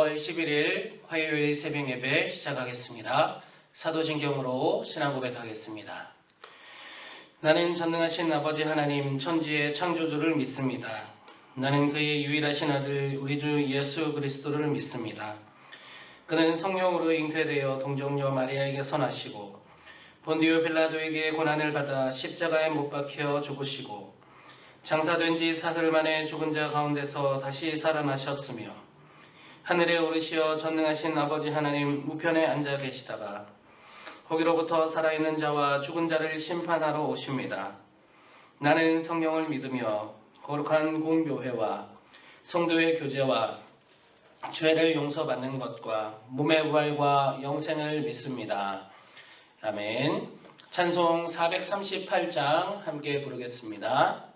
5월 11일 화요일 새벽 예배 시작하겠습니다. 사도신경으로 신앙 고백하겠습니다. 나는 전능하신 아버지 하나님 천지의 창조주를 믿습니다. 나는 그의 유일하신 아들 우리 주 예수 그리스도를 믿습니다. 그는 성령으로 잉태되어 동정녀 마리아에게서 나시고 본디오 빌라도에게 고난을 받아 십자가에 못 박혀 죽으시고 장사된 지 사흘 만에 죽은 자 가운데서 다시 살아나셨으며 하늘에 오르시어 전능하신 아버지 하나님 우편에 앉아 계시다가 거기로부터 살아있는 자와 죽은 자를 심판하러 오십니다. 나는 성령을 믿으며 거룩한 공교회와 성도의 교제와 죄를 용서받는 것과 몸의 부활과 영생을 믿습니다. 아멘. 찬송 438장 함께 부르겠습니다.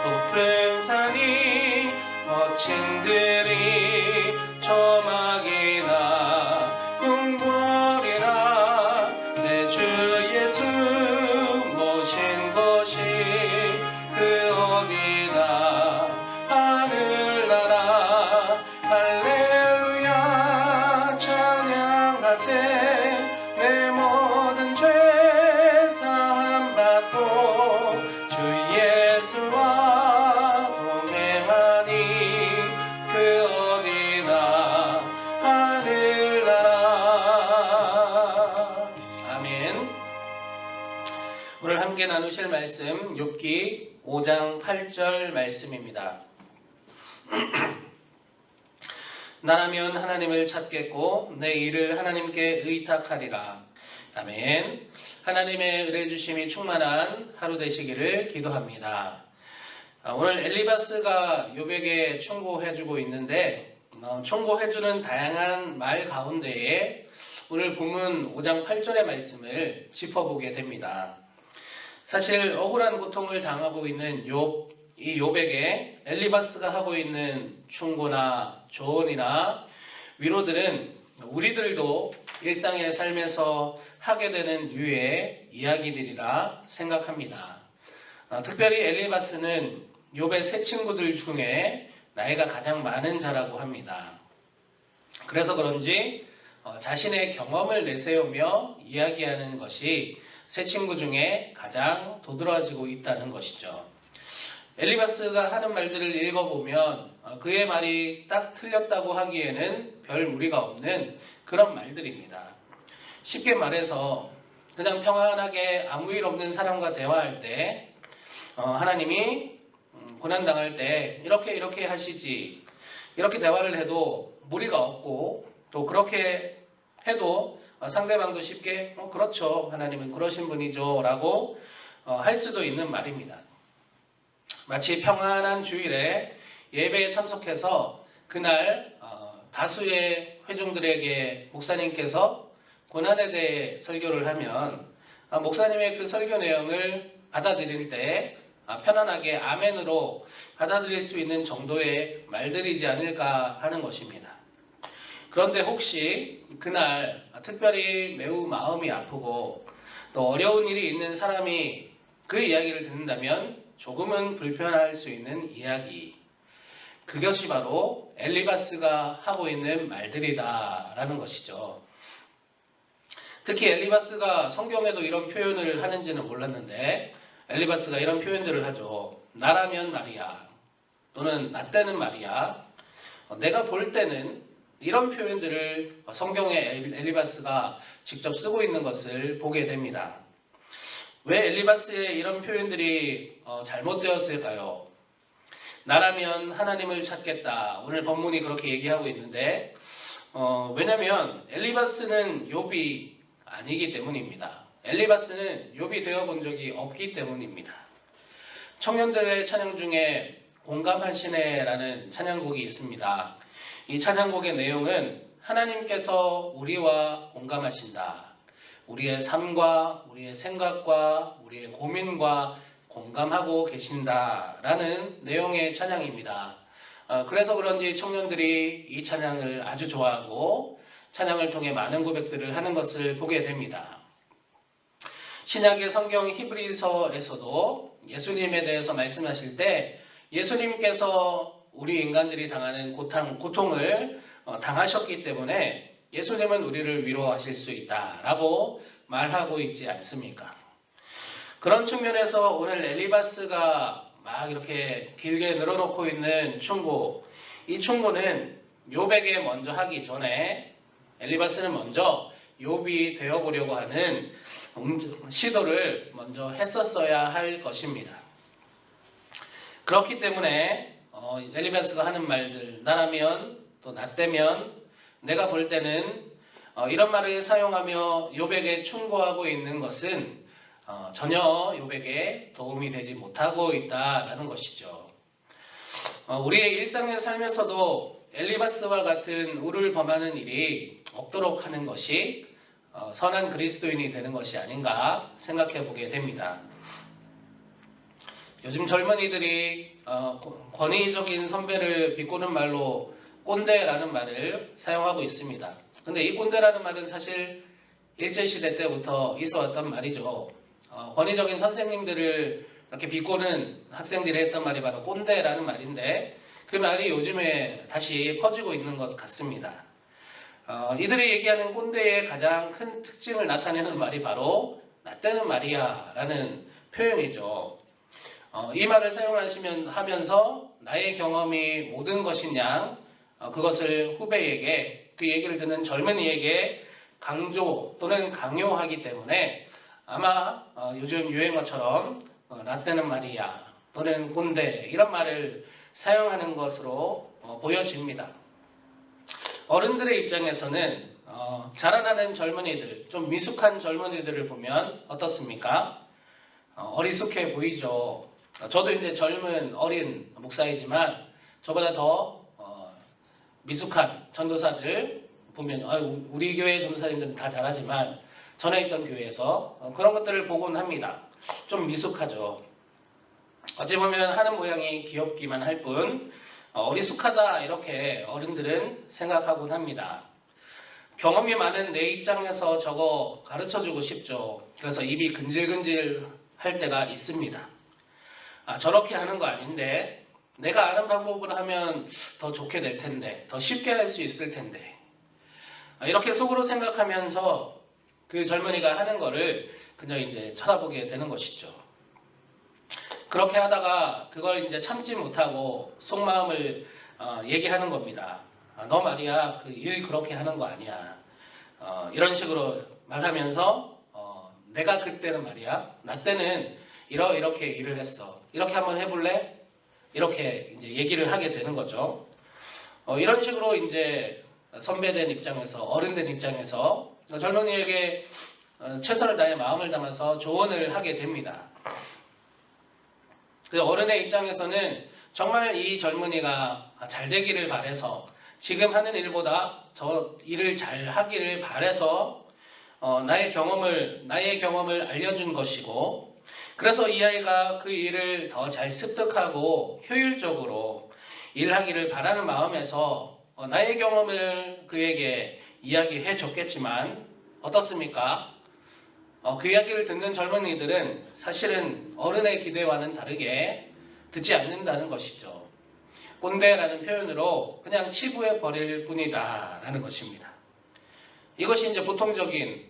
높은 산이 거친 들이 조막이나 궁궐이나 내 주 예수 모신 곳이 그 어디나 하늘나라 할렐루야 찬양하세 내 모든 죄 사함 받고 주 예수와 오늘 함께 나누실 말씀 욥기 5장 8절 말씀입니다. 나라면 하나님을 찾겠고 내 일을 하나님께 의탁하리라. 아멘. 하나님의 은혜 주심이 충만한 하루 되시기를 기도합니다. 오늘 엘리바스가 욥에게 충고해주고 있는데 충고해주는 다양한 말 가운데에 오늘 본문 5장 8절의 말씀을 짚어보게 됩니다. 사실 억울한 고통을 당하고 있는 욥, 이 욥에게 엘리바스가 하고 있는 충고나 조언이나 위로들은 우리들도 일상의 삶에서 하게 되는 류의 이야기들이라 생각합니다. 특별히 엘리바스는 욥의 세 친구들 중에 나이가 가장 많은 자라고 합니다. 그래서 그런지 자신의 경험을 내세우며 이야기하는 것이 세 친구 중에 가장 도드라지고 있다는 것이죠. 엘리바스가 하는 말들을 읽어보면 그의 말이 딱 틀렸다고 하기에는 별 무리가 없는 그런 말들입니다. 쉽게 말해서 그냥 평안하게 아무 일 없는 사람과 대화할 때 하나님이 고난당할 때 이렇게 하시지 이렇게 대화를 해도 무리가 없고 또 그렇게 해도 상대방도 쉽게 그렇죠 하나님은 그러신 분이죠 라고 할 수도 있는 말입니다. 마치 평안한 주일에 예배에 참석해서 그날 다수의 회중들에게 목사님께서 고난에 대해 설교를 하면 목사님의 그 설교 내용을 받아들일 때 편안하게 아멘으로 받아들일 수 있는 정도의 말들이지 않을까 하는 것입니다. 그런데 혹시 그날 특별히 매우 마음이 아프고 또 어려운 일이 있는 사람이 그 이야기를 듣는다면 조금은 불편할 수 있는 이야기. 그것이 바로 엘리바스가 하고 있는 말들이다라는 것이죠. 특히 엘리바스가 성경에도 이런 표현을 하는지는 몰랐는데 엘리바스가 이런 표현들을 하죠. 나라면 말이야. 또는 나 때는 말이야. 내가 볼 때는 이런 표현들을 성경에 엘리바스가 직접 쓰고 있는 것을 보게 됩니다. 왜 엘리바스의 이런 표현들이 잘못되었을까요? 나라면 하나님을 찾겠다. 오늘 본문이 그렇게 얘기하고 있는데 왜냐하면 엘리바스는 욥이 아니기 때문입니다. 엘리바스는 욥이 되어본 적이 없기 때문입니다. 청년들의 찬양 중에 공감하시네라는 찬양곡이 있습니다. 이 찬양곡의 내용은 하나님께서 우리와 공감하신다. 우리의 삶과 우리의 생각과 우리의 고민과 공감하고 계신다라는 내용의 찬양입니다. 그래서 그런지 청년들이 이 찬양을 아주 좋아하고 찬양을 통해 많은 고백들을 하는 것을 보게 됩니다. 신약의 성경 히브리서에서도 예수님에 대해서 말씀하실 때 예수님께서 우리 인간들이 당하는 고통을 당하셨기 때문에 예수님은 우리를 위로하실 수 있다라고 말하고 있지 않습니까? 그런 측면에서 오늘 엘리바스가 막 이렇게 길게 늘어놓고 있는 충고, 이 충고는 욥에게 먼저 하기 전에 엘리바스는 먼저 욥이 되어보려고 하는 시도를 먼저 했었어야 할 것입니다. 그렇기 때문에 엘리바스가 하는 말들, 나라면 또 나 때면 내가 볼 때는 이런 말을 사용하며 욥에게 충고하고 있는 것은 전혀 욥에게 도움이 되지 못하고 있다라는 것이죠. 우리의 일상의 삶에서도 엘리바스와 같은 우를 범하는 일이 없도록 하는 것이 선한 그리스도인이 되는 것이 아닌가 생각해 보게 됩니다. 요즘 젊은이들이 권위적인 선배를 비꼬는 말로 꼰대라는 말을 사용하고 있습니다. 근데 이 꼰대라는 말은 사실 일제시대 때부터 있어 왔단 말이죠. 권위적인 선생님들을 이렇게 비꼬는 학생들이 했던 말이 바로 꼰대라는 말인데 그 말이 요즘에 다시 퍼지고 있는 것 같습니다. 이들이 얘기하는 꼰대의 가장 큰 특징을 나타내는 말이 바로 나 때는 말이야 라는 표현이죠. 이 말을 사용하면서 나의 경험이 모든 것이냐 그것을 후배에게 그 얘기를 듣는 젊은이에게 강조 또는 강요하기 때문에 아마 요즘 유행어처럼 나 때는 말이야 또는 꼰대 이런 말을 사용하는 것으로 보여집니다. 어른들의 입장에서는 자라나는 젊은이들, 좀 미숙한 젊은이들을 보면 어떻습니까? 어리숙해 보이죠. 저도 이제 젊은 어린 목사이지만 저보다 더 미숙한 전도사들 보면 우리 교회 전도사님들은 다 잘하지만 전에 있던 교회에서 그런 것들을 보곤 합니다. 좀 미숙하죠. 어찌 보면 하는 모양이 귀엽기만 할 뿐 어리숙하다 이렇게 어른들은 생각하곤 합니다. 경험이 많은 내 입장에서 저거 가르쳐주고 싶죠. 그래서 입이 근질근질 할 때가 있습니다. 저렇게 하는 거 아닌데 내가 아는 방법으로 하면 더 좋게 될 텐데 더 쉽게 할 수 있을 텐데 이렇게 속으로 생각하면서 그 젊은이가 하는 거를 그냥 이제 쳐다보게 되는 것이죠. 그렇게 하다가 그걸 이제 참지 못하고 속마음을 얘기하는 겁니다. 너 말이야 그 일 그렇게 하는 거 아니야. 이런 식으로 말하면서 내가 그때는 말이야 나 때는 이렇게 일을 했어. 이렇게 한번 해볼래? 이렇게 이제 얘기를 하게 되는 거죠. 이런 식으로 이제 선배된 입장에서 어른된 입장에서 젊은이에게 최선을 다해 마음을 담아서 조언을 하게 됩니다. 그 어른의 입장에서는 정말 이 젊은이가 잘 되기를 바라서 지금 하는 일보다 더 일을 잘 하기를 바라서 나의 경험을 알려준 것이고 그래서 이 아이가 그 일을 더 잘 습득하고 효율적으로 일하기를 바라는 마음에서 나의 경험을 그에게 이야기해 줬겠지만 어떻습니까? 그 이야기를 듣는 젊은이들은 사실은 어른의 기대와는 다르게 듣지 않는다는 것이죠. 꼰대라는 표현으로 그냥 치부해 버릴 뿐이다 라는 것입니다. 이것이 이제 보통적인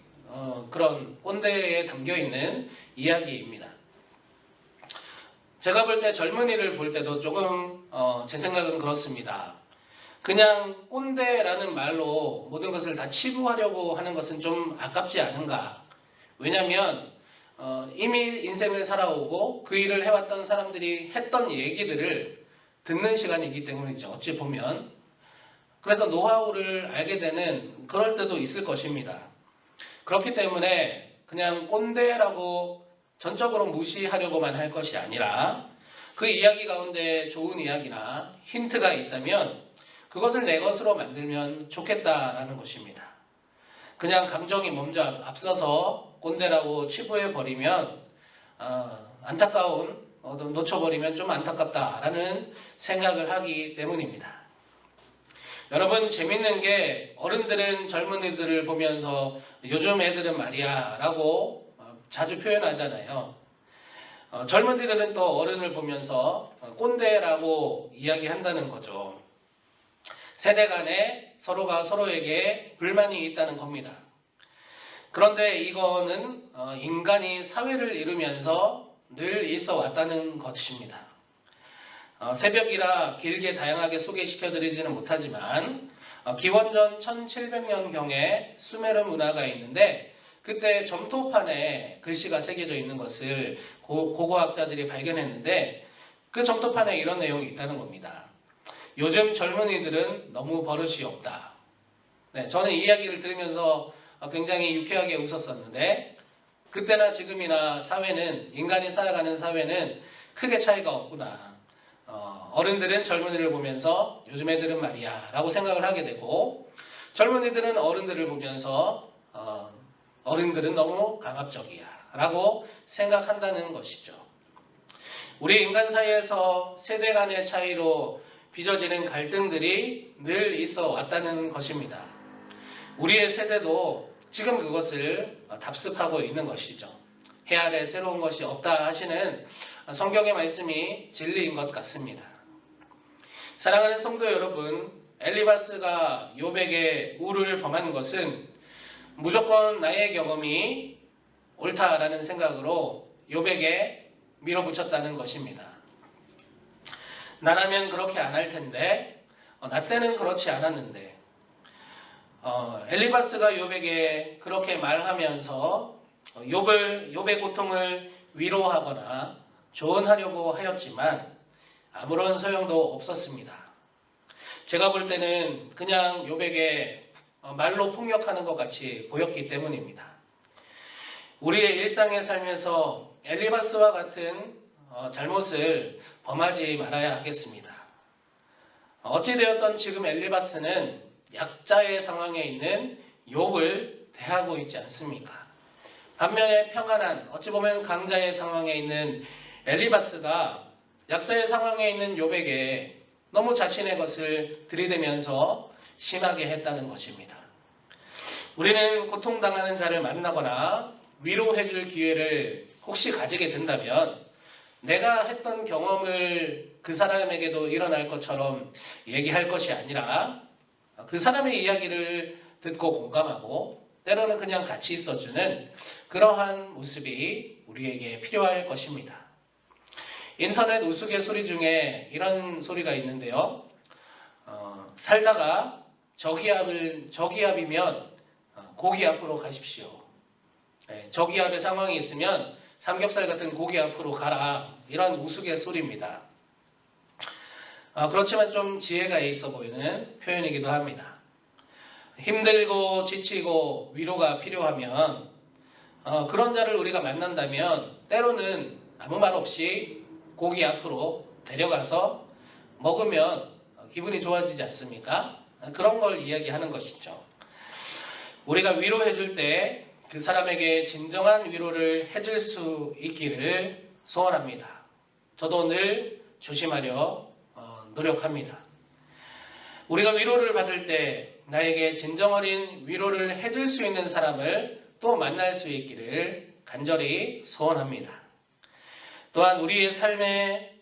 그런 꼰대에 담겨있는 이야기입니다. 제가 볼 때 젊은이를 볼 때도 조금 제 생각은 그렇습니다. 그냥 꼰대라는 말로 모든 것을 다 치부하려고 하는 것은 좀 아깝지 않은가. 왜냐하면 이미 인생을 살아오고 그 일을 해왔던 사람들이 했던 얘기들을 듣는 시간이기 때문이죠. 어찌 보면. 그래서 노하우를 알게 되는 그럴 때도 있을 것입니다. 그렇기 때문에 그냥 꼰대라고 전적으로 무시하려고만 할 것이 아니라 그 이야기 가운데 좋은 이야기나 힌트가 있다면 그것을 내 것으로 만들면 좋겠다라는 것입니다. 그냥 감정이 먼저 앞서서 꼰대라고 치부해버리면 안타까운, 놓쳐버리면 좀 안타깝다라는 생각을 하기 때문입니다. 여러분, 재밌는 게 어른들은 젊은이들을 보면서 요즘 애들은 말이야 라고 자주 표현하잖아요. 젊은이들은 또 어른을 보면서 꼰대라고 이야기한다는 거죠. 세대 간에 서로가 서로에게 불만이 있다는 겁니다. 그런데 이거는 인간이 사회를 이루면서 늘 있어 왔다는 것입니다. 새벽이라 길게 다양하게 소개시켜드리지는 못하지만 기원전 1700년경에 수메르 문화가 있는데 그때 점토판에 글씨가 새겨져 있는 것을 고고학자들이 발견했는데 그 점토판에 이런 내용이 있다는 겁니다. 요즘 젊은이들은 너무 버릇이 없다. 네, 저는 이 이야기를 들으면서 굉장히 유쾌하게 웃었었는데 그때나 지금이나 사회는, 인간이 살아가는 사회는 크게 차이가 없구나. 어른들은 젊은이를 보면서 요즘 애들은 말이야 라고 생각을 하게 되고 젊은이들은 어른들을 보면서 어른들은 너무 강압적이야 라고 생각한다는 것이죠. 우리 인간 사이에서 세대 간의 차이로 빚어지는 갈등들이 늘 있어 왔다는 것입니다. 우리의 세대도 지금 그것을 답습하고 있는 것이죠. 해 아래 새로운 것이 없다 하시는 성경의 말씀이 진리인 것 같습니다. 사랑하는 성도 여러분, 엘리바스가 욥에게 우를 범한 것은 무조건 나의 경험이 옳다라는 생각으로 욥에게 밀어붙였다는 것입니다. 나라면 그렇게 안 할 텐데, 나 때는 그렇지 않았는데, 엘리바스가 욥에게 그렇게 말하면서 욥의 고통을 위로하거나 조언하려고 하였지만 아무런 소용도 없었습니다. 제가 볼 때는 그냥 욥에게 말로 폭력하는 것 같이 보였기 때문입니다. 우리의 일상의 삶에서 엘리바스와 같은 잘못을 범하지 말아야 하겠습니다. 어찌되었던 지금 엘리바스는 약자의 상황에 있는 욥을 대하고 있지 않습니까? 반면에 평안한, 어찌 보면 강자의 상황에 있는 엘리바스가 약자의 상황에 있는 욥에게 너무 자신의 것을 들이대면서 심하게 했다는 것입니다. 우리는 고통당하는 자를 만나거나 위로해줄 기회를 혹시 가지게 된다면 내가 했던 경험을 그 사람에게도 일어날 것처럼 얘기할 것이 아니라 그 사람의 이야기를 듣고 공감하고 때로는 그냥 같이 있어주는 그러한 모습이 우리에게 필요할 것입니다. 인터넷 우스갯소리 중에 이런 소리가 있는데요. 살다가 저기압이면 고기 앞으로 가십시오. 네, 저기압의 상황이 있으면 삼겹살 같은 고기 앞으로 가라. 이런 우스갯소리입니다. 그렇지만 좀 지혜가 있어 보이는 표현이기도 합니다. 힘들고 지치고 위로가 필요하면 그런 자를 우리가 만난다면 때로는 아무 말 없이 고기 앞으로 데려가서 먹으면 기분이 좋아지지 않습니까? 그런 걸 이야기하는 것이죠. 우리가 위로해 줄 때 그 사람에게 진정한 위로를 해줄 수 있기를 소원합니다. 저도 늘 조심하려 노력합니다. 우리가 위로를 받을 때 나에게 진정 어린 위로를 해줄 수 있는 사람을 또 만날 수 있기를 간절히 소원합니다. 또한 우리의 삶에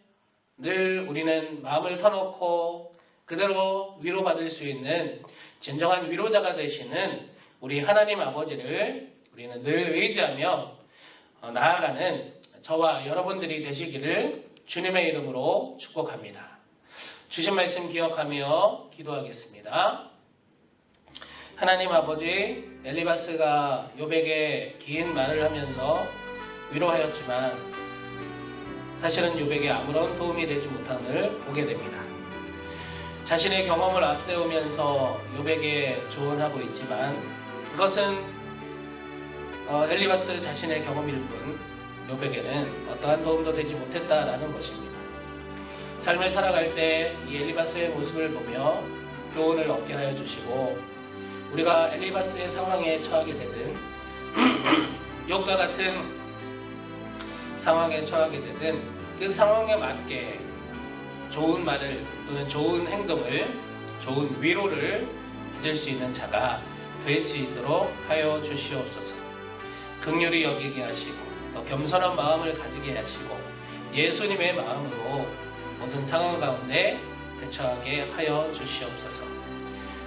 늘 우리는 마음을 터놓고 그대로 위로받을 수 있는 진정한 위로자가 되시는 우리 하나님 아버지를 우리는 늘 의지하며 나아가는 저와 여러분들이 되시기를 주님의 이름으로 축복합니다. 주신 말씀 기억하며 기도하겠습니다. 하나님 아버지, 엘리바스가 욥에게 긴 말을 하면서 위로하였지만 사실은 욥에게 아무런 도움이 되지 못함을 보게 됩니다. 자신의 경험을 앞세우면서 욥에게 조언하고 있지만 그것은 엘리바스 자신의 경험일 뿐 욥에게는 어떠한 도움도 되지 못했다라는 것입니다. 삶을 살아갈 때 이 엘리바스의 모습을 보며 교훈을 얻게 하여 주시고 우리가 엘리바스의 상황에 처하게 되든 욥과 같은 상황에 처하게 되든 그 상황에 맞게 좋은 말을 또는 좋은 행동을, 좋은 위로를 가질 수 있는 자가 될 수 있도록 하여 주시옵소서. 긍휼히 여기게 하시고 또 겸손한 마음을 가지게 하시고 예수님의 마음으로 모든 상황 가운데 대처하게 하여 주시옵소서.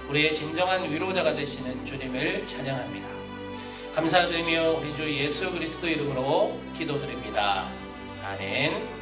우리의 진정한 위로자가 되시는 주님을 찬양합니다. 감사드리며 우리 주 예수 그리스도 이름으로 기도드립니다. 아멘.